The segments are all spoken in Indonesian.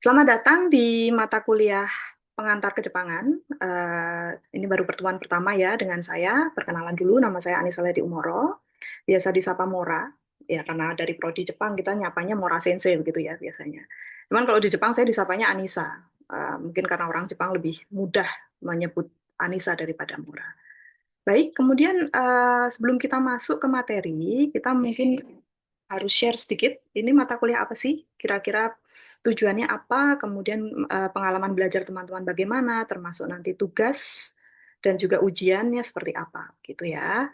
Selamat datang di mata kuliah pengantar ke Jepangan. Ini baru pertemuan pertama ya dengan saya. Perkenalan dulu, nama saya Anissa Ledi Umoro. Biasa disapa Mora. Ya, karena dari prodi Jepang kita nyapanya Mora Sensei begitu ya biasanya. Cuman kalau di Jepang saya disapanya Anissa. Mungkin karena orang Jepang lebih mudah menyebut Anissa daripada Mora. Baik, kemudian sebelum kita masuk ke materi, kita mungkin harus share sedikit. Ini mata kuliah apa sih? Kira-kira tujuannya apa? Kemudian pengalaman belajar teman-teman bagaimana? Termasuk nanti tugas dan juga ujiannya seperti apa, gitu ya.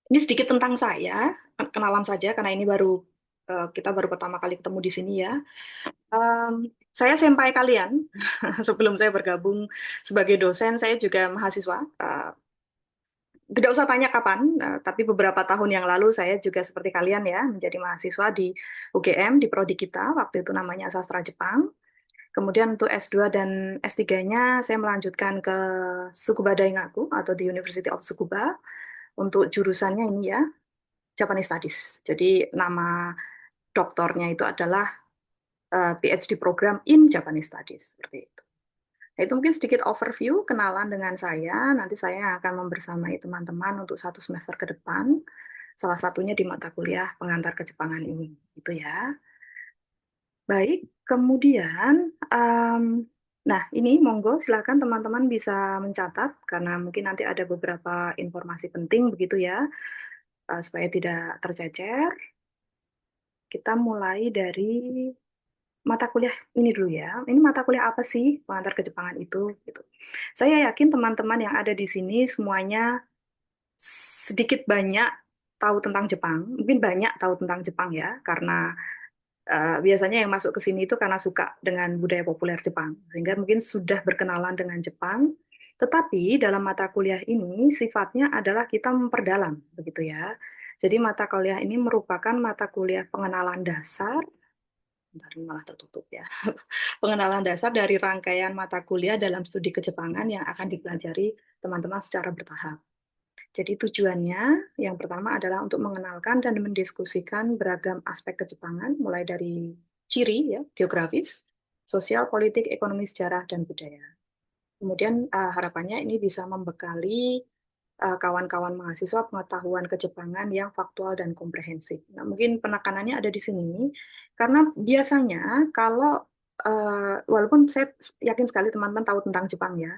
Ini sedikit tentang saya, kenalan saja karena ini baru kita baru pertama kali ketemu di sini ya. Saya senpai kalian. Sebelum saya bergabung sebagai dosen, saya juga mahasiswa. Tidak usah tanya kapan, tapi beberapa tahun yang lalu saya juga seperti kalian ya, menjadi mahasiswa di UGM, di prodi kita, waktu itu namanya Sastra Jepang. Kemudian untuk S2 dan S3-nya saya melanjutkan ke Tsukuba Daigaku atau di University of Tsukuba. Untuk jurusannya ini ya, Japanese Studies. Jadi nama doktornya itu adalah PhD program in Japanese Studies, seperti itu. Nah, itu mungkin sedikit overview, kenalan dengan saya. Nanti saya akan membersamai teman-teman untuk 1 semester ke depan. Salah satunya di mata kuliah pengantar kejepangan ini. Itu ya. Baik, kemudian, nah ini monggo silakan teman-teman bisa mencatat, karena mungkin nanti ada beberapa informasi penting begitu ya, supaya tidak tercecer. Kita mulai dari mata kuliah ini dulu ya. Ini mata kuliah apa sih pengantar kejepangan itu? Gitu. Saya yakin teman-teman yang ada di sini semuanya sedikit banyak tahu tentang Jepang. Mungkin banyak tahu tentang Jepang ya, karena biasanya yang masuk ke sini itu karena suka dengan budaya populer Jepang. Sehingga mungkin sudah berkenalan dengan Jepang. Tetapi dalam mata kuliah ini sifatnya adalah kita memperdalam, begitu ya. Jadi mata kuliah ini merupakan mata kuliah pengenalan dasar. Bentar, ini malah tertutup ya. Pengenalan dasar dari rangkaian mata kuliah dalam studi kejepangan yang akan dipelajari teman-teman secara bertahap. Jadi tujuannya yang pertama adalah untuk mengenalkan dan mendiskusikan beragam aspek kejepangan, mulai dari ciri ya, geografis, sosial, politik, ekonomi, sejarah, dan budaya. Kemudian harapannya ini bisa membekali kawan-kawan mahasiswa pengetahuan kejepangan yang faktual dan komprehensif. Nah, mungkin penekanannya ada di sini karena biasanya kalau walaupun saya yakin sekali teman-teman tahu tentang Jepang ya,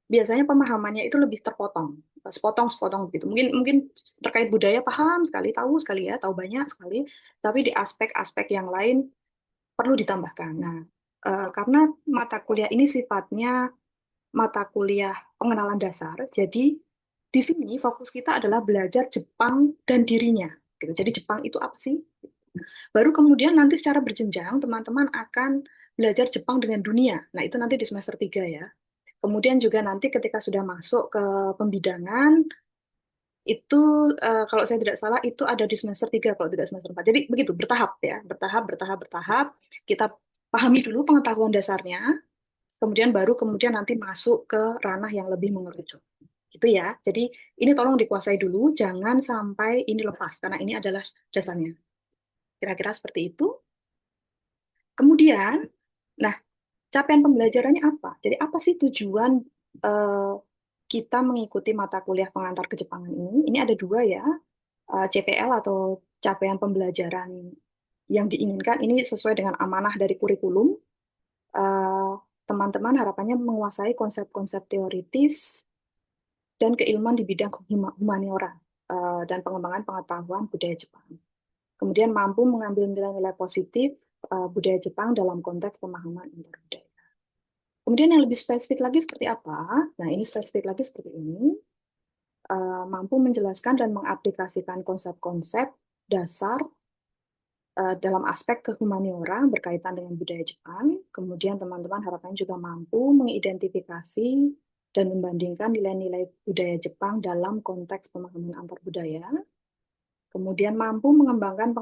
biasanya pemahamannya itu lebih terpotong, sepotong-sepotong gitu. Mungkin mungkin terkait budaya paham sekali, tahu sekali ya, tahu banyak sekali, tapi di aspek-aspek yang lain perlu ditambahkan. Nah, karena mata kuliah ini sifatnya mata kuliah pengenalan dasar, jadi di sini fokus kita adalah belajar Jepang dan dirinya. Gitu. Jadi Jepang itu apa sih? Baru kemudian nanti secara berjenjang teman-teman akan belajar Jepang dengan dunia. Nah, itu nanti di semester 3 ya. Kemudian juga nanti ketika sudah masuk ke pembidangan, itu kalau saya tidak salah itu ada di semester 3 kalau tidak semester 4. Jadi begitu, bertahap ya, bertahap, bertahap, bertahap. Kita pahami dulu pengetahuan dasarnya, kemudian baru kemudian nanti masuk ke ranah yang lebih mengerucut. Gitu ya. Jadi ini tolong dikuasai dulu, jangan sampai ini lepas, karena ini adalah dasarnya. Kira-kira seperti itu. Kemudian, nah, capaian pembelajarannya apa? Jadi apa sih tujuan eh, kita mengikuti mata kuliah pengantar kejepangan ini? Ini ada dua ya, CPL atau capaian pembelajaran yang diinginkan. Ini sesuai dengan amanah dari kurikulum. Eh, Teman-teman harapannya menguasai konsep-konsep teoritis dan keilmuan di bidang humaniora dan pengembangan pengetahuan budaya Jepang. Kemudian mampu mengambil nilai-nilai positif budaya Jepang dalam konteks pemahaman antar budaya. Kemudian yang lebih spesifik lagi seperti apa? Nah, ini spesifik lagi seperti ini. Mampu menjelaskan dan mengaplikasikan konsep-konsep dasar dalam aspek kehumaniora berkaitan dengan budaya Jepang. Kemudian teman-teman harapannya juga mampu mengidentifikasi dan membandingkan nilai-nilai budaya Jepang dalam konteks pemahaman antar budaya. Kemudian mampu mengembangkan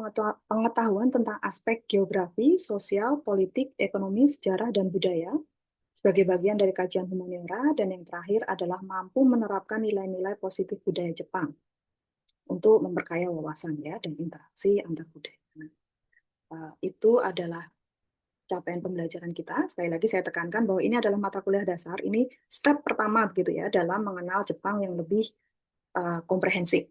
pengetahuan tentang aspek geografi, sosial, politik, ekonomi, sejarah, dan budaya sebagai bagian dari kajian humaniora, dan yang terakhir adalah mampu menerapkan nilai-nilai positif budaya Jepang untuk memperkaya wawasan ya dan interaksi antar budaya. Itu adalah capaian pembelajaran kita. Sekali lagi saya tekankan bahwa ini adalah mata kuliah dasar, ini step pertama begitu ya dalam mengenal Jepang yang lebih komprehensif.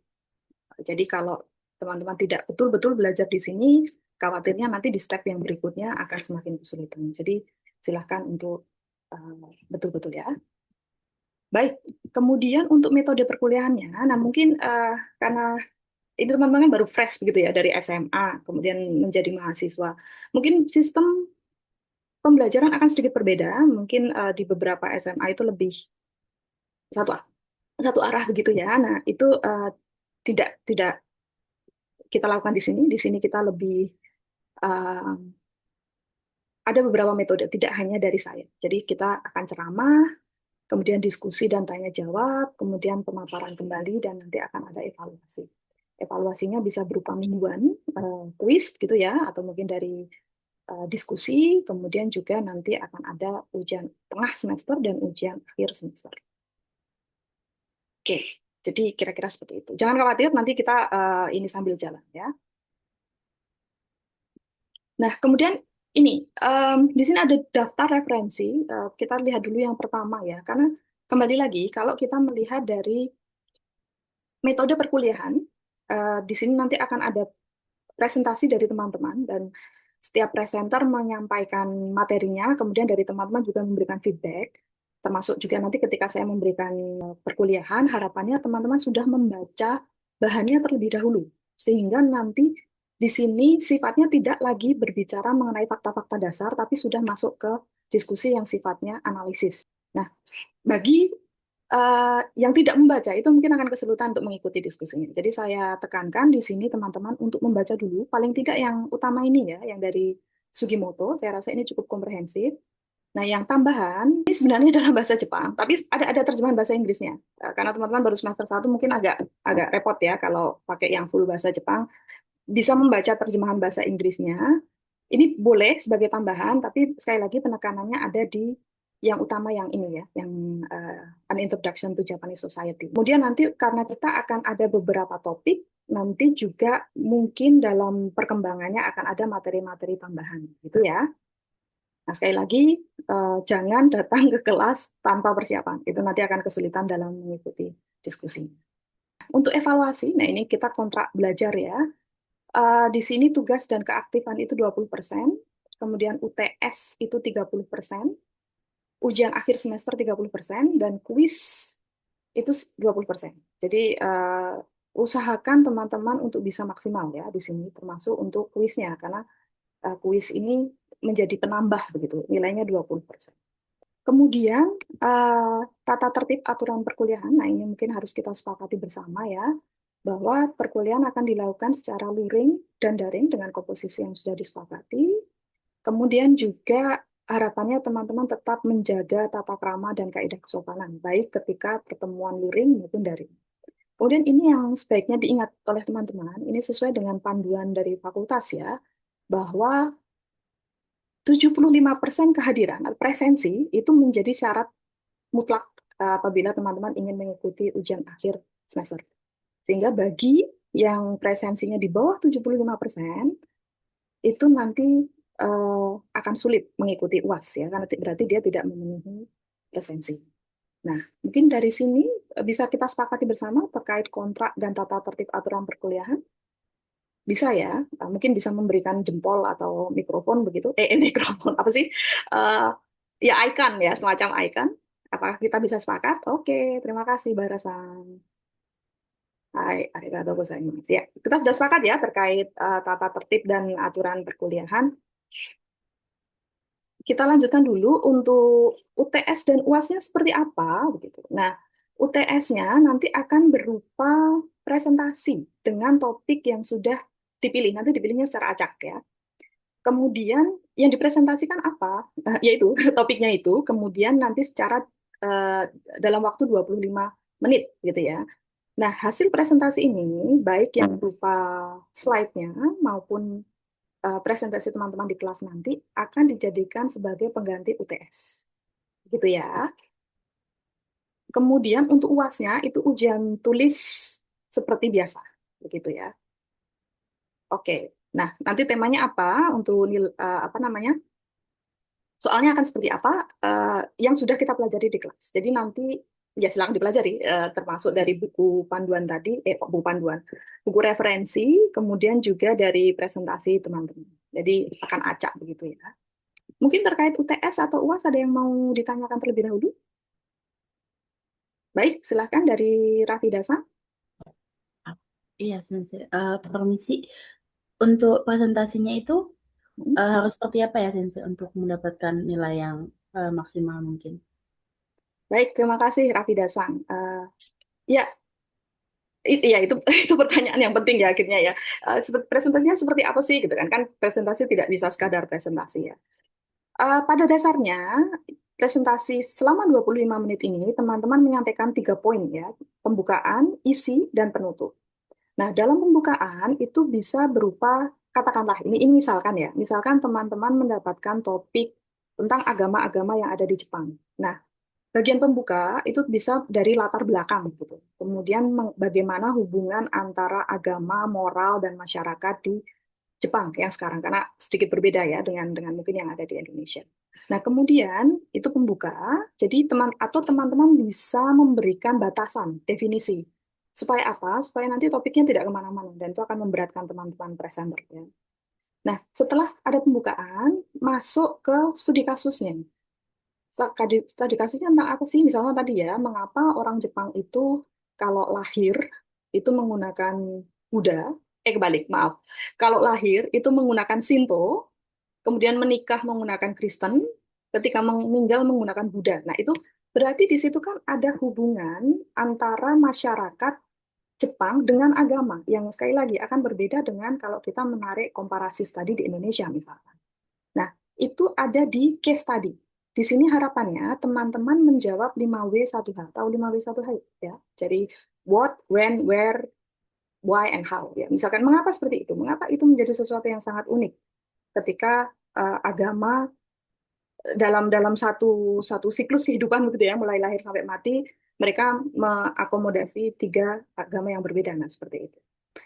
Jadi kalau teman-teman tidak betul-betul belajar di sini, khawatirnya nanti di step yang berikutnya akan semakin kesulitan. Jadi silahkan untuk betul-betul ya. Baik, kemudian untuk metode perkuliahannya, nah mungkin karena ini teman-teman baru fresh begitu ya dari SMA, kemudian menjadi mahasiswa. Mungkin sistem pembelajaran akan sedikit berbeda. Mungkin di beberapa SMA itu lebih satu satu arah begitu ya. Nah, itu tidak tidak kita lakukan di sini. Di sini kita lebih uh, ada beberapa metode, tidak hanya dari saya. Jadi kita akan ceramah, kemudian diskusi dan tanya jawab, kemudian pemaparan kembali, dan nanti akan ada evaluasi. Evaluasinya bisa berupa mingguan, kuis gitu ya, atau mungkin dari diskusi, kemudian juga nanti akan ada ujian tengah semester dan ujian akhir semester. Oke, jadi kira-kira seperti itu. Jangan khawatir, nanti kita ini sambil jalan ya. Nah, kemudian ini di sini ada daftar referensi. Kita lihat dulu yang pertama ya, karena kembali lagi kalau kita melihat dari metode perkuliahan, di sini nanti akan ada presentasi dari teman-teman dan setiap presenter menyampaikan materinya, kemudian dari teman-teman juga memberikan feedback, termasuk juga nanti ketika saya memberikan perkuliahan, harapannya teman-teman sudah membaca bahannya terlebih dahulu, sehingga nanti di sini sifatnya tidak lagi berbicara mengenai fakta-fakta dasar, tapi sudah masuk ke diskusi yang sifatnya analisis. Nah, bagi yang tidak membaca itu mungkin akan kesulitan untuk mengikuti diskusinya. Jadi saya tekankan di sini teman-teman untuk membaca dulu, paling tidak yang utama ini ya, yang dari Sugimoto, saya rasa ini cukup komprehensif. Nah, yang tambahan ini sebenarnya dalam bahasa Jepang, tapi ada terjemahan bahasa Inggrisnya. Karena teman-teman baru semester 1 mungkin agak agak repot ya kalau pakai yang full bahasa Jepang, bisa membaca terjemahan bahasa Inggrisnya. Ini boleh sebagai tambahan, tapi sekali lagi penekanannya ada di yang utama yang ini ya, yang An Introduction to Japanese Society. Kemudian nanti karena kita akan ada beberapa topik, nanti juga mungkin dalam perkembangannya akan ada materi-materi tambahan, gitu ya. Nah, sekali lagi, jangan datang ke kelas tanpa persiapan. Itu nanti akan kesulitan dalam mengikuti diskusi. Untuk evaluasi, nah ini kita kontrak belajar ya. Di sini tugas dan keaktifan itu 20%, kemudian UTS itu 30%, ujian akhir semester 30%, dan kuis itu 20%. Jadi usahakan teman-teman untuk bisa maksimal ya di sini, termasuk untuk kuisnya, karena kuis ini menjadi penambah begitu, nilainya 20%. Kemudian tata tertib aturan perkuliahan, nah ini mungkin harus kita sepakati bersama ya, bahwa perkuliahan akan dilakukan secara luring dan daring dengan komposisi yang sudah disepakati. Kemudian juga harapannya teman-teman tetap menjaga tata krama dan kaidah kesopanan, baik ketika pertemuan luring maupun daring. Kemudian ini yang sebaiknya diingat oleh teman-teman, ini sesuai dengan panduan dari fakultas ya, bahwa 75% kehadiran atau presensi itu menjadi syarat mutlak apabila teman-teman ingin mengikuti ujian akhir semester. Sehingga bagi yang presensinya di bawah 75%, itu nanti akan sulit mengikuti UAS ya, karena berarti dia tidak memenuhi presensi. Nah, mungkin dari sini bisa kita sepakati bersama terkait kontrak dan tata tertib aturan perkuliahan. Bisa ya, mungkin bisa memberikan jempol atau mikrofon begitu. Mikrofon apa sih? Eh, ya icon ya, semacam icon. Apakah kita bisa sepakat? Oke, terima kasih Barasan. Hai, arigatou gozaimasu. Ya, kita sudah sepakat ya terkait tata tertib dan aturan perkuliahan. Kita lanjutkan dulu untuk UTS dan UAS-nya seperti apa begitu. Nah, UTS-nya nanti akan berupa presentasi dengan topik yang sudah dipilih. Nanti dipilihnya secara acak ya. Kemudian yang dipresentasikan apa? Yaitu topiknya itu, kemudian nanti secara eh, dalam waktu 25 menit gitu ya. Nah, hasil presentasi ini baik yang berupa slide-nya maupun presentasi teman-teman di kelas nanti akan dijadikan sebagai pengganti UTS. Gitu ya. Kemudian untuk UAS-nya itu ujian tulis seperti biasa. Begitu ya. Oke. Nah, nanti temanya apa untuk apa namanya? Soalnya akan seperti apa yang sudah kita pelajari di kelas. Jadi nanti ya silakan dipelajari, termasuk dari buku panduan tadi, buku panduan, buku referensi, kemudian juga dari presentasi teman-teman. Jadi akan acak begitu ya. Mungkin terkait UTS atau UAS ada yang mau ditanyakan terlebih dahulu? Baik, silakan dari Raffi Dasam. Iya, Sensei. Permisi, untuk presentasinya itu Hmm. harus seperti apa ya, Sensei, untuk mendapatkan nilai yang maksimal mungkin? Baik, terima kasih Raffi Dasam. Ya, ya itu itu pertanyaan yang penting ya akhirnya ya. Presentasinya seperti apa sih gitu kan? Kan presentasi tidak bisa sekadar presentasi ya. Pada dasarnya, presentasi selama 25 menit ini, teman-teman menyampaikan 3 poin ya, pembukaan, isi, dan penutup. Nah, dalam pembukaan itu bisa berupa, katakanlah, ini misalkan ya, misalkan teman-teman mendapatkan topik tentang agama-agama yang ada di Jepang. Nah, bagian pembuka itu bisa dari latar belakang gitu. Kemudian bagaimana hubungan antara agama, moral, dan masyarakat di Jepang yang sekarang karena sedikit berbeda ya dengan mungkin yang ada di Indonesia. Nah, kemudian itu pembuka, jadi teman-teman bisa memberikan batasan, definisi. Supaya apa? Supaya nanti topiknya tidak kemana-mana dan itu akan memberatkan teman-teman presenter ya. Nah, setelah ada pembukaan, masuk ke studi kasusnya. Studi kasusnya tentang apa sih? Misalnya tadi ya, mengapa orang Jepang itu kalau lahir itu menggunakan Buddha, kebalik, maaf. Kalau lahir itu menggunakan Shinto, kemudian menikah menggunakan Kristen, ketika meninggal menggunakan Buddha. Nah, itu berarti di situ kan ada hubungan antara masyarakat Jepang dengan agama yang sekali lagi akan berbeda dengan kalau kita menarik komparasi studi di Indonesia misalnya. Nah, itu ada di case study. Di sini harapannya teman-teman menjawab 5W1H. Tahu 5W1H ya? Jadi what, when, where, why, and how. Ya, misalkan mengapa seperti itu? Mengapa itu menjadi sesuatu yang sangat unik ketika agama dalam dalam satu siklus kehidupan begitu ya, mulai lahir sampai mati, mereka mengakomodasi 3 agama yang berbeda. Nah, seperti itu.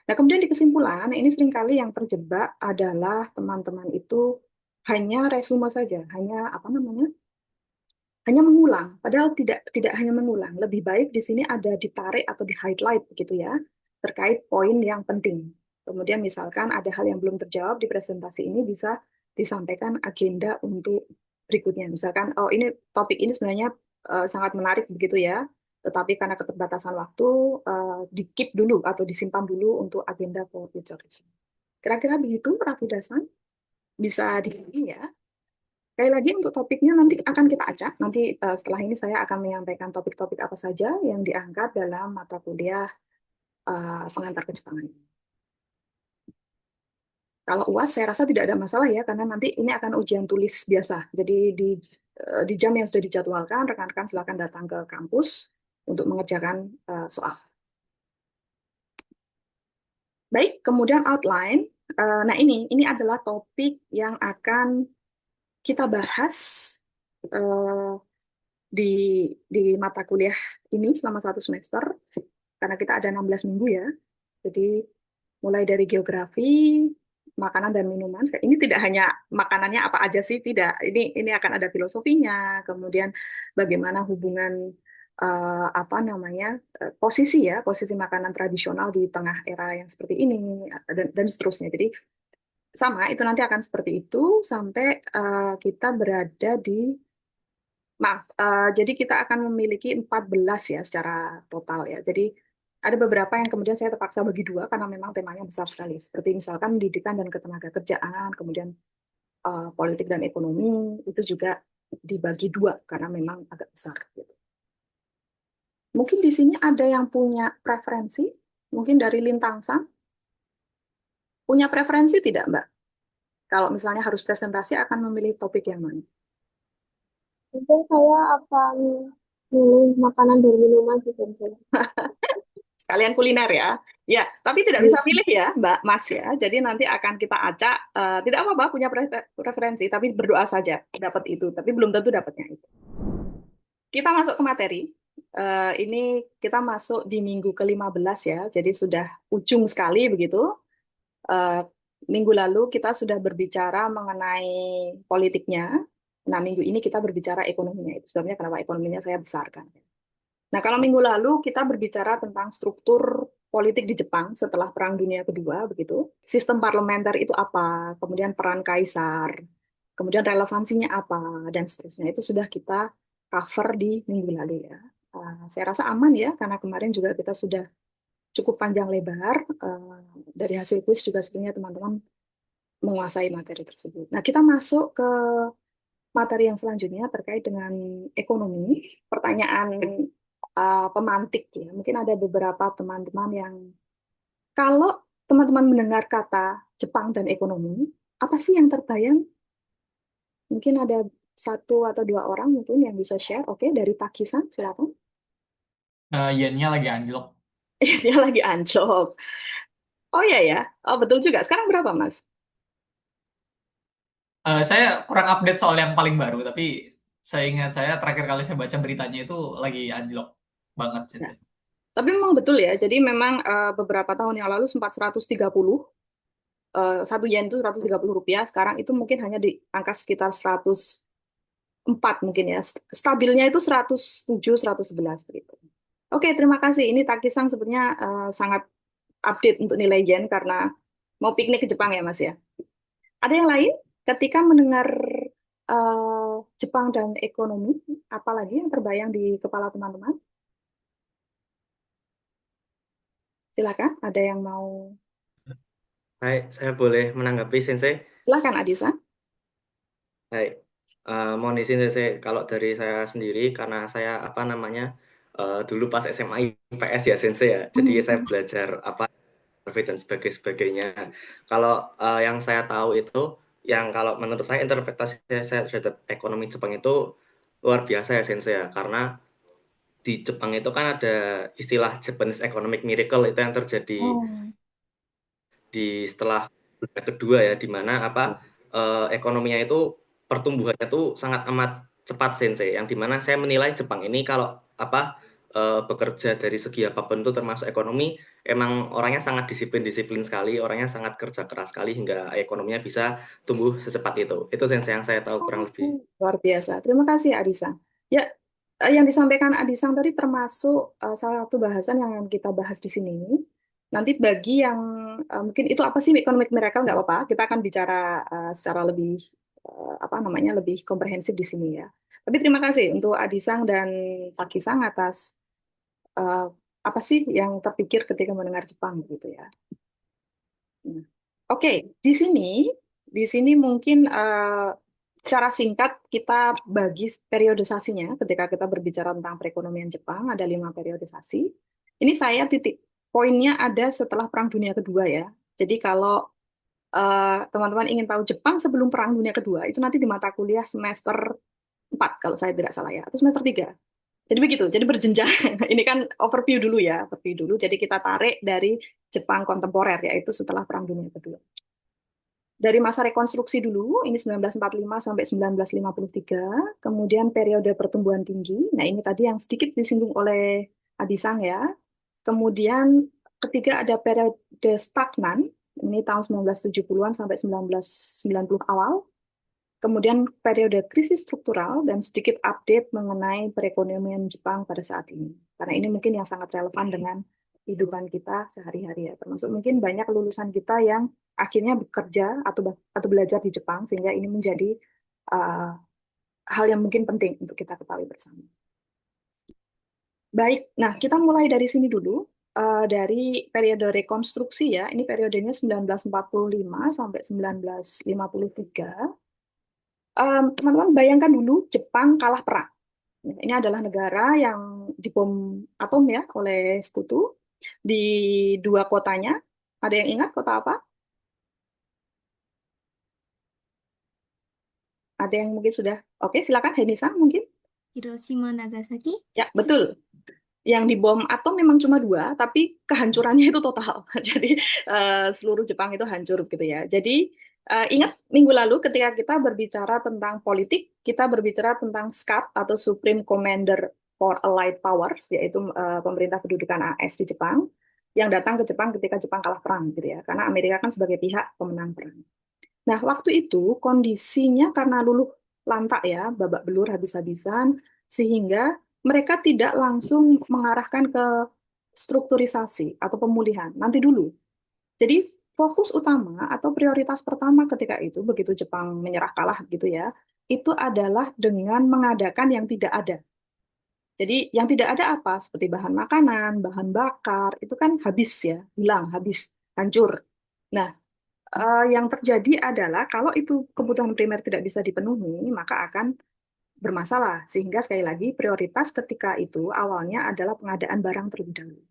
Nah, kemudian di kesimpulan, ini seringkali yang terjebak adalah teman-teman itu hanya resume saja, hanya apa namanya, hanya mengulang. Padahal tidak hanya mengulang. Lebih baik di sini ada ditarik atau di highlight begitu ya, terkait poin yang penting. Kemudian misalkan ada hal yang belum terjawab di presentasi ini bisa disampaikan agenda untuk berikutnya. Misalkan, oh ini topik ini sebenarnya sangat menarik begitu ya, tetapi karena keterbatasan waktu di keep dulu atau disimpan dulu untuk agenda for future. Kira-kira begitu, Raffi Dasan. Bisa dipilih ya. Sekali lagi untuk topiknya nanti akan kita acak. Nanti setelah ini saya akan menyampaikan topik-topik apa saja yang diangkat dalam mata kuliah pengantar kejepangan. Kalau UAS saya rasa tidak ada masalah ya, karena nanti ini akan ujian tulis biasa. Jadi di jam yang sudah dijadwalkan, rekan-rekan silakan datang ke kampus untuk mengerjakan soal. Baik, kemudian outline. Nah ini adalah topik yang akan kita bahas eh, di mata kuliah ini selama 1 semester karena kita ada 16 minggu ya. Jadi mulai dari geografi, makanan dan minuman. Ini tidak hanya makanannya apa aja sih, tidak. Ini akan ada filosofinya, kemudian bagaimana hubungan apa namanya posisi ya, posisi makanan tradisional di tengah era yang seperti ini dan seterusnya. Jadi sama itu nanti akan seperti itu sampai kita berada di maaf, jadi kita akan memiliki 14 ya secara total ya. Jadi ada beberapa yang kemudian saya terpaksa bagi dua karena memang temanya besar sekali. Seperti misalkan pendidikan dan ketenagakerjaan, kemudian politik dan ekonomi, itu juga dibagi dua karena memang agak besar. Gitu. Mungkin di sini ada yang punya preferensi, mungkin dari Lintangsan, punya preferensi tidak Mbak? Kalau misalnya harus presentasi akan memilih topik yang mana? Mungkin saya akan milih makanan dan minuman sih Sensei. Sekalian kuliner ya. Ya, tapi tidak bisa Iya. milih ya, Mbak Mas ya. Jadi nanti akan kita acak, tidak apa-apa punya preferensi, tapi berdoa saja dapat itu. Tapi belum tentu dapatnya itu. Kita masuk ke materi. Ini kita masuk di minggu ke-15 ya, jadi sudah ujung sekali begitu. Eh, Minggu lalu kita sudah berbicara mengenai politiknya. Nah, minggu ini kita berbicara ekonominya. Itu sebabnya kenapa ekonominya saya besarkan. Nah, kalau minggu lalu kita berbicara tentang struktur politik di Jepang setelah Perang Dunia Kedua, begitu. Sistem parlementer itu apa, kemudian peran kaisar, kemudian relevansinya apa, dan seterusnya. Itu sudah kita cover di minggu lalu ya. Saya rasa aman ya, karena kemarin juga kita sudah cukup panjang lebar. Dari hasil kuis juga sebenarnya teman-teman menguasai materi tersebut. Nah, kita masuk ke materi yang selanjutnya terkait dengan ekonomi. Pertanyaan pemantik ya. Mungkin ada beberapa teman-teman yang kalau teman-teman mendengar kata Jepang dan ekonomi, apa sih yang terbayang? Mungkin ada satu atau dua orang mungkin yang bisa share. Oke, dari Pakisan, silakan. Yennya lagi anjlok. Dia lagi anjlok. Oh iya ya, oh betul juga. Sekarang berapa, Mas? Saya kurang update soal yang paling baru, tapi saya ingat saya terakhir kali saya baca beritanya itu lagi anjlok banget Ya. gitu. Tapi memang betul ya. Jadi memang beberapa tahun yang lalu sempat 130, 1 yen itu 130 rupiah. Sekarang itu mungkin hanya di angka sekitar 104 mungkin ya. Stabilnya itu 107, 111 begitu. Oke, terima kasih. Ini Takisang sebenarnya sangat update untuk nilai yen karena mau piknik ke Jepang ya, Mas ya. Ada yang lain? Ketika mendengar Jepang dan ekonomi, apalagi yang terbayang di kepala teman-teman? Silakan, ada yang mau? Baik, saya boleh menanggapi Sensei. Silakan, Adisa. Baik, mohon izin Sensei, kalau dari saya sendiri, karena saya dulu pas SMA IPS ya Sensei ya, jadi saya belajar survei dan sebagainya. Kalau yang saya tahu itu, yang kalau menurut saya interpretasi saya terhadap ekonomi Jepang itu luar biasa ya Sensei ya, karena di Jepang itu kan ada istilah Japanese Economic Miracle itu yang terjadi di setelah dunia kedua ya, di mana ekonominya itu pertumbuhannya tuh sangat amat cepat Sensei, yang dimana saya menilai Jepang ini kalau bekerja dari segi apapun itu termasuk ekonomi, emang orangnya sangat disiplin sekali, orangnya sangat kerja keras sekali hingga ekonominya bisa tumbuh secepat itu. Itu Sensei yang saya tahu kurang lebih. Luar biasa. Terima kasih, Adisa. Ya, yang disampaikan Adisa tadi termasuk salah satu bahasan yang kita bahas di sini. Nanti bagi yang mungkin itu apa sih economic miracle, nggak apa-apa. Kita akan bicara secara lebih lebih komprehensif di sini ya. Tapi terima kasih untuk Adisang dan Pak Kisang atas eh, apa sih yang terpikir ketika mendengar Jepang gitu ya. Nah, oke, di sini mungkin secara singkat kita bagi periodisasinya ketika kita berbicara tentang perekonomian Jepang, ada 5 periodisasi. Ini saya titik poinnya ada setelah Perang Dunia Kedua ya. Jadi kalau teman-teman ingin tahu Jepang sebelum Perang Dunia Kedua, itu nanti di mata kuliah semester 4 kalau saya tidak salah ya, atau semester 3. Jadi begitu, jadi berjenjang. Ini kan overview dulu ya, overview dulu. Jadi kita tarik dari Jepang kontemporer, yaitu setelah Perang Dunia Kedua. Dari masa rekonstruksi dulu, ini 1945 sampai 1953, kemudian periode pertumbuhan tinggi. Nah, ini tadi yang sedikit disinggung oleh Adisang ya. Kemudian ketiga ada periode stagnan, ini tahun 1970-an sampai 1990 awal. Kemudian periode krisis struktural dan sedikit update mengenai perekonomian Jepang pada saat ini. Karena ini mungkin yang sangat relevan dengan kehidupan kita sehari-hari ya. Termasuk mungkin banyak lulusan kita yang akhirnya bekerja atau belajar di Jepang sehingga ini menjadi uh, hal yang mungkin penting untuk kita ketahui bersama. Baik, nah kita mulai dari sini dulu. Dari periode rekonstruksi ya, ini periodenya 1945 sampai 1953. Teman-teman bayangkan dulu Jepang kalah perang. Ini adalah negara yang dibom atom ya oleh sekutu di 2 kotanya. Ada yang ingat kota apa? Ada yang mungkin sudah. Oke, silakan Henisa mungkin. Hiroshima, Nagasaki. Ya, betul. Yang dibom atom memang cuma 2, tapi kehancurannya itu total. Jadi seluruh Jepang itu hancur gitu ya. Jadi ingat minggu lalu ketika kita berbicara tentang politik, kita berbicara tentang SCAP atau Supreme Commander for Allied Powers, yaitu pemerintah kedudukan AS di Jepang, yang datang ke Jepang ketika Jepang kalah perang gitu ya. Karena Amerika kan sebagai pihak pemenang perang. Nah, waktu itu kondisinya karena luluh lantak ya, babak belur habis-habisan, sehingga mereka tidak langsung mengarahkan ke strukturisasi atau pemulihan. Nanti dulu. Jadi fokus utama atau prioritas pertama ketika itu, begitu Jepang menyerah kalah gitu ya, itu adalah dengan mengadakan yang tidak ada. Jadi yang tidak ada apa? Seperti bahan makanan, bahan bakar, itu kan habis ya, hilang, habis, hancur. Nah, yang terjadi adalah kalau itu kebutuhan primer tidak bisa dipenuhi, maka akan bermasalah. Sehingga sekali lagi prioritas ketika itu awalnya adalah pengadaan barang terlebih dahulu.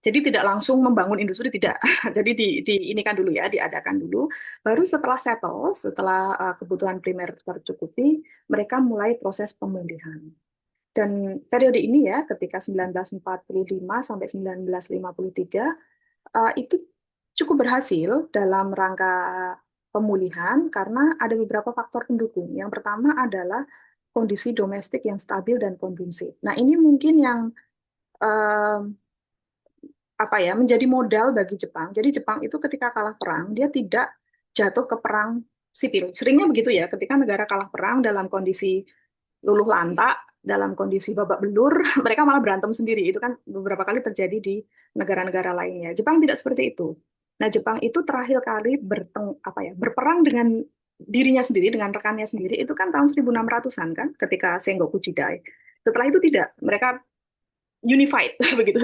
Jadi tidak langsung membangun industri, tidak. Jadi ini kan dulu ya, diadakan dulu. Baru setelah settle, setelah kebutuhan primer tercukupi, mereka mulai proses pemulihan. Dan periode ini ya, ketika 1945 sampai 1953, itu cukup berhasil dalam rangka pemulihan karena ada beberapa faktor pendukung. Yang pertama adalah kondisi domestik yang stabil dan kondusif. Nah, ini mungkin yang eh, apa ya menjadi modal bagi Jepang. Jadi Jepang itu ketika kalah perang, dia tidak jatuh ke perang sipil. Seringnya begitu ya, ketika negara kalah perang dalam kondisi luluh lantak, dalam kondisi babak belur, mereka malah berantem sendiri. Itu kan beberapa kali terjadi di negara-negara lainnya. Jepang tidak seperti itu. Nah, Jepang itu terakhir kali berperang dengan dirinya sendiri, dengan rekannya sendiri, itu kan tahun 1600-an kan, ketika Sengoku Jidai. Setelah itu tidak, mereka unified begitu,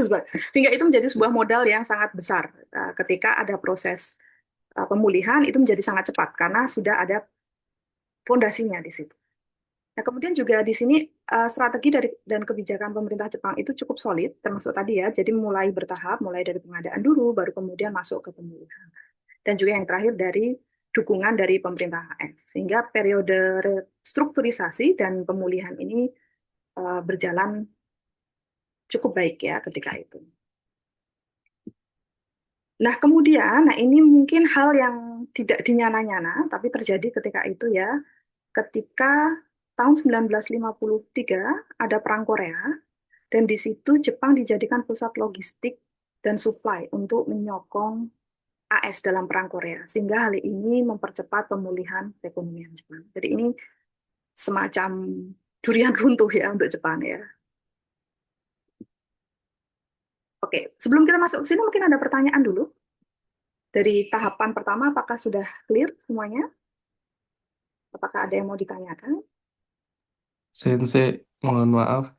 sehingga itu menjadi sebuah modal yang sangat besar. Ketika ada proses pemulihan itu menjadi sangat cepat karena sudah ada fondasinya di situ. Nah, kemudian juga di sini strategi dan kebijakan pemerintah Jepang itu cukup solid, termasuk tadi ya, jadi mulai bertahap, mulai dari pengadaan dulu, baru kemudian masuk ke pemulihan. Dan juga yang terakhir dari dukungan dari pemerintah AS. Sehingga periode restrukturisasi dan pemulihan ini berjalan cukup baik ya ketika itu. Nah, kemudian, ini mungkin hal yang tidak dinyana-nyana, tapi terjadi ketika itu ya, ketika tahun 1953 ada Perang Korea, dan di situ Jepang dijadikan pusat logistik dan supply untuk menyokong AS dalam Perang Korea, sehingga hal ini mempercepat pemulihan perekonomian Jepang. Jadi ini semacam durian runtuh ya untuk Jepang ya. Oke, sebelum kita masuk ke sini mungkin ada pertanyaan dulu. Dari tahapan pertama, apakah sudah clear semuanya? Apakah ada yang mau ditanyakan? Sensei, mohon maaf.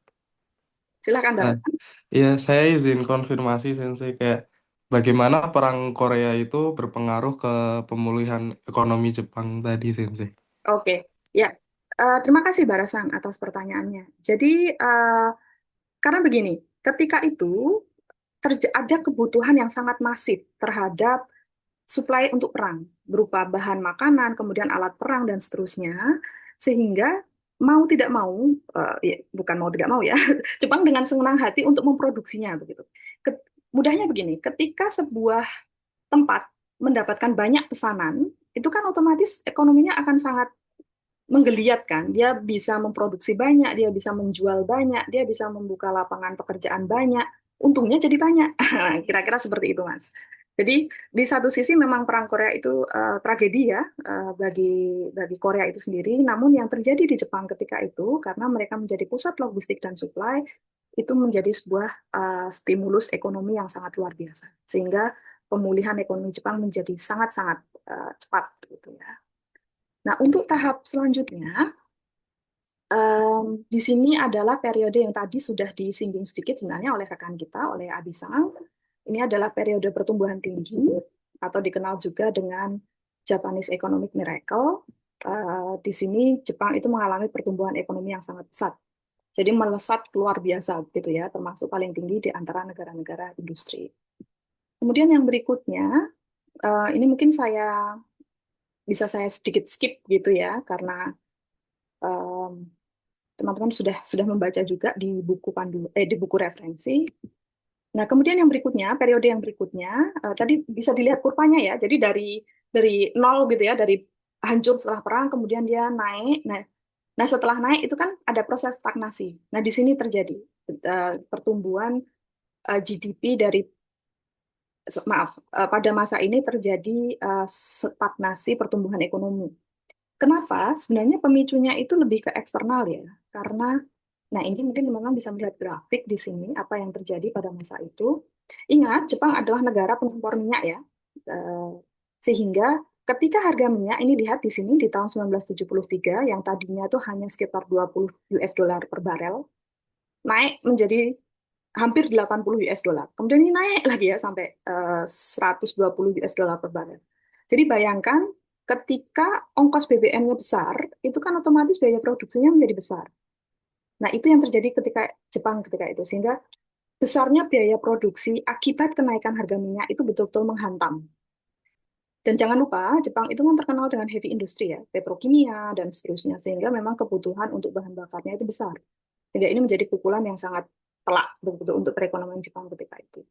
Silakan, Nah, Dara. ya saya izin konfirmasi Sensei kayak bagaimana perang Korea itu berpengaruh ke pemulihan ekonomi Jepang tadi Sensei. Oke, ya. Terima kasih Barasan atas pertanyaannya. Jadi, karena begini, ketika itu ada kebutuhan yang sangat masif terhadap suplai untuk perang, berupa bahan makanan, kemudian alat perang, dan seterusnya, sehingga mau tidak mau, ya, bukan mau tidak mau ya, Jepang dengan senang hati untuk memproduksinya begitu. Mudahnya begini, ketika sebuah tempat mendapatkan banyak pesanan, itu kan otomatis ekonominya akan sangat menggeliat kan. Dia bisa memproduksi banyak, dia bisa menjual banyak, dia bisa membuka lapangan pekerjaan banyak, untungnya jadi banyak. Kira-kira seperti itu, Mas. Jadi di satu sisi memang perang Korea itu tragedi ya bagi Korea itu sendiri. Namun yang terjadi di Jepang ketika itu karena mereka menjadi pusat logistik dan supply itu menjadi sebuah stimulus ekonomi yang sangat luar biasa. Sehingga pemulihan ekonomi Jepang menjadi sangat-sangat cepat gitu ya. Nah, untuk tahap selanjutnya, di sini adalah periode yang tadi sudah disinggung sedikit sebenarnya oleh rekan kita, oleh Abisang. Ini adalah periode pertumbuhan tinggi, atau dikenal juga dengan Japanese Economic Miracle. Di sini Jepang itu mengalami pertumbuhan ekonomi yang sangat pesat. Jadi melesat luar biasa gitu ya, termasuk paling tinggi di antara negara-negara industri. Kemudian yang berikutnya, ini mungkin bisa saya sedikit skip gitu ya, karena teman-teman sudah membaca juga di buku referensi. Nah, kemudian yang berikutnya, periode yang berikutnya, tadi bisa dilihat kurvanya ya. Jadi dari nol gitu ya, dari hancur setelah perang, kemudian dia naik. Nah, setelah naik itu kan ada proses stagnasi. Nah, di sini terjadi pertumbuhan GDP pada masa ini terjadi stagnasi pertumbuhan ekonomi. Kenapa? Sebenarnya pemicunya itu lebih ke eksternal ya. Karena, nah ini mungkin teman-teman bisa melihat grafik di sini apa yang terjadi pada masa itu. Ingat, Jepang adalah negara pengimpor minyak ya. Eh, Sehingga ketika harga minyak ini lihat di sini di tahun 1973 yang tadinya tuh hanya sekitar 20 US dollar per barel, naik menjadi hampir 80 US dollar. Kemudian ini naik lagi ya sampai 120 US dollar per barel. Jadi bayangkan ketika ongkos BBM-nya besar, itu kan otomatis biaya produksinya menjadi besar. Nah, itu yang terjadi ketika Jepang ketika itu. Sehingga besarnya biaya produksi akibat kenaikan harga minyak itu betul-betul menghantam. Dan jangan lupa, Jepang itu kan terkenal dengan heavy industry ya, petrokimia dan seterusnya. Sehingga memang kebutuhan untuk bahan bakarnya itu besar. Sehingga ini menjadi pukulan yang sangat telak betul-betul untuk perekonomian Jepang ketika itu.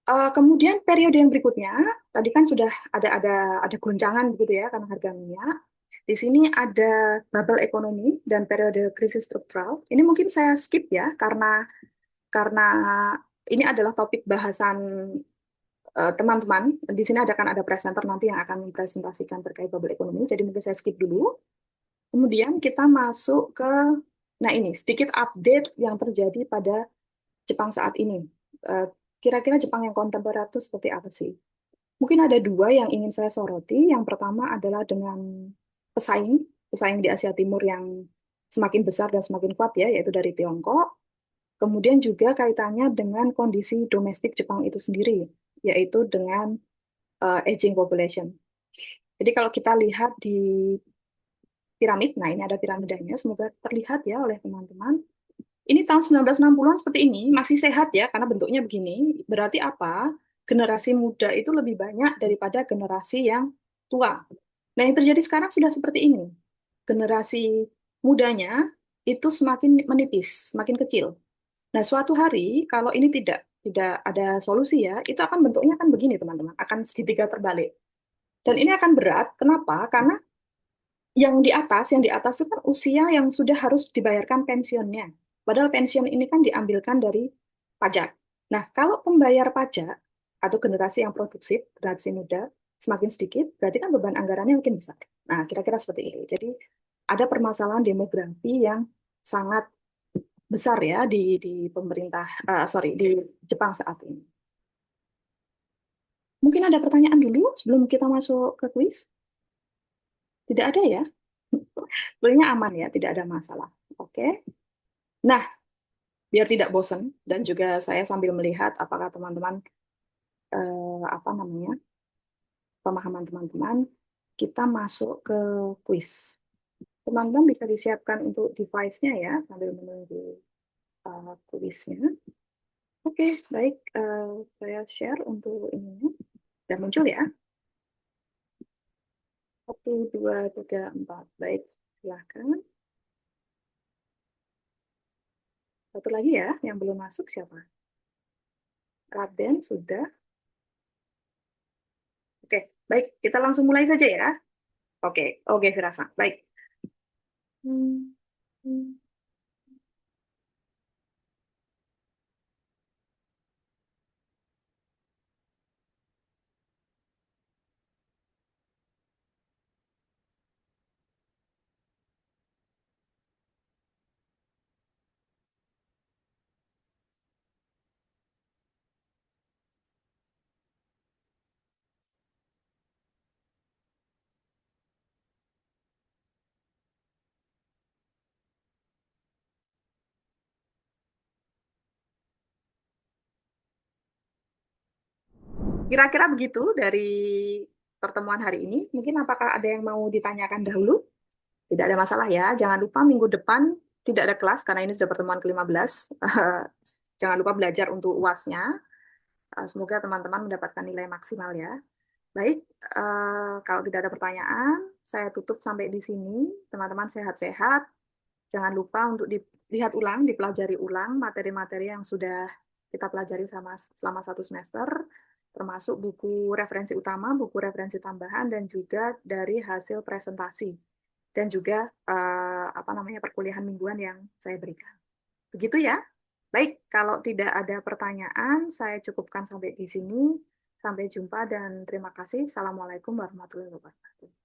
Kemudian periode yang berikutnya, tadi kan sudah ada goncangan begitu ya karena harga minyak. Di sini ada bubble ekonomi dan periode krisis struktural. Ini mungkin saya skip ya karena ini adalah topik bahasan teman-teman. Di sini akan ada presenter nanti yang akan mempresentasikan terkait bubble ekonomi. Jadi mungkin saya skip dulu. Kemudian kita masuk ke, nah ini sedikit update yang terjadi pada Jepang saat ini. Eh, Kira-kira Jepang yang kontemporer itu seperti apa sih? Mungkin ada dua yang ingin saya soroti. Yang pertama adalah dengan pesaing, pesaing di Asia Timur yang semakin besar dan semakin kuat ya, yaitu dari Tiongkok. Kemudian juga kaitannya dengan kondisi domestik Jepang itu sendiri, yaitu dengan aging population. Jadi kalau kita lihat di piramid, nah ini ada piramidanya, semoga terlihat ya oleh teman-teman. Ini tahun 1960-an seperti ini, masih sehat ya, karena bentuknya begini. Berarti apa? Generasi muda itu lebih banyak daripada generasi yang tua. Nah, yang terjadi sekarang sudah seperti ini. Generasi mudanya itu semakin menipis, semakin kecil. Nah, suatu hari kalau ini tidak ada solusi ya, itu akan bentuknya akan begini, teman-teman. Akan segitiga terbalik. Dan ini akan berat. Kenapa? Karena yang di atas itu kan usia yang sudah harus dibayarkan pensiunnya. Padahal pensiun ini kan diambilkan dari pajak. Nah, kalau pembayar pajak atau generasi yang produktif, generasi muda, semakin sedikit, berarti kan beban anggarannya makin besar. Nah, kira-kira seperti itu. Jadi, ada permasalahan demografi yang sangat besar ya di pemerintah, di Jepang saat ini. Mungkin ada pertanyaan dulu sebelum kita masuk ke kuis? Tidak ada ya? Sebenarnya aman ya, tidak ada masalah. Oke. Nah, biar tidak bosan dan juga saya sambil melihat apakah teman-teman apa namanya pemahaman teman-teman, kita masuk ke kuis. Teman-teman bisa disiapkan untuk device-nya ya sambil menunggu kuisnya. Oke, baik. Saya share untuk ini. Sudah muncul ya? 1, 2, 3, 4. Baik, silahkan. Satu lagi ya, yang belum masuk siapa? Raden, sudah. Oke, baik. Kita langsung mulai saja ya. Oke, Firasa. Baik. Hmm, hmm. Kira-kira begitu dari pertemuan hari ini. Mungkin apakah ada yang mau ditanyakan dahulu? Tidak ada masalah ya. Jangan lupa minggu depan tidak ada kelas karena ini sudah pertemuan ke-15. Jangan lupa belajar untuk UAS-nya. Semoga teman-teman mendapatkan nilai maksimal ya. Baik, kalau tidak ada pertanyaan, saya tutup sampai di sini. Teman-teman sehat-sehat. Jangan lupa untuk dilihat ulang, dipelajari ulang materi-materi yang sudah kita pelajari selama 1 semester, termasuk buku referensi utama, buku referensi tambahan, dan juga dari hasil presentasi. Dan juga perkuliahan mingguan yang saya berikan. Begitu ya. Baik, kalau tidak ada pertanyaan, saya cukupkan sampai di sini. Sampai jumpa dan terima kasih. Assalamualaikum warahmatullahi wabarakatuh.